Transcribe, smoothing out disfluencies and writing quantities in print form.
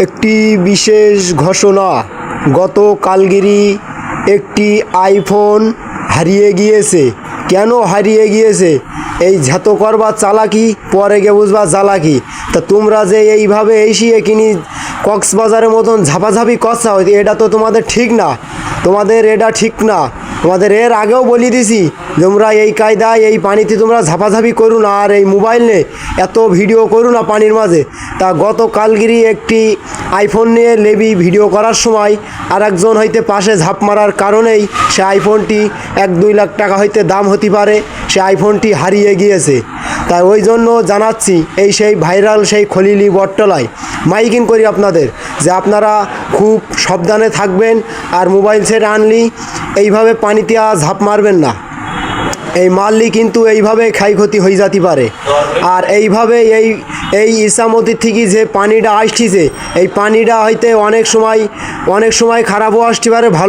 একটি বিশেষ ঘোষণা, গত কালগিরি একটি আইফোন হারিয়ে গিয়েছে। কেন হারিয়ে গিয়েছে? এই ঝাত করবা চালাকি, পরে গিয়ে বুঝবা জ্বালাকি। তা তোমরা যে এইভাবে এসিয়ে কিনি কক্সবাজারের মতন ঝাপাঝাপি করছা, এটা তো তোমাদের ঠিক না, তোমাদের এটা ঠিক না। তোমাদের এর আগেও বলি দিছি তোমরা এই কায়দায় এই পানিতে তোমরা ঝাপাঝাপি করো না, আর এই মোবাইল নিয়ে এত ভিডিও করো না পানির মাঝে। তা গত কালগিরি একটি আইফোন নিয়ে লেবি ভিডিও করার সময় আর একজন হইতে পাশে ঝাঁপ মারার কারণেই সে আইফোনটি 1-2 লাখ টাকা হইতে দাম হতে পারে, সে আইফোনটি হারিয়ে গিয়েছে। তাই ওই জন্য জানাচ্ছি, এই সেই ভাইরাল সেই খলিলি বটতলায় মাইকিং করি আপনাদের যে আপনারা খুব সাবধানে থাকবেন, আর মোবাইল সেট আনলি এইভাবে পানিতে ঝাঁপ মারবেন না। এই মারলি কিন্তু এইভাবে ক্ষয়ক্ষতি হয়ে যেতে পারে। আর এইভাবে এই ইসামতির থেকে যে পানিটা আসছে, এই পানিটা হইতে অনেক সময় খারাপও আসতে পারে, ভালো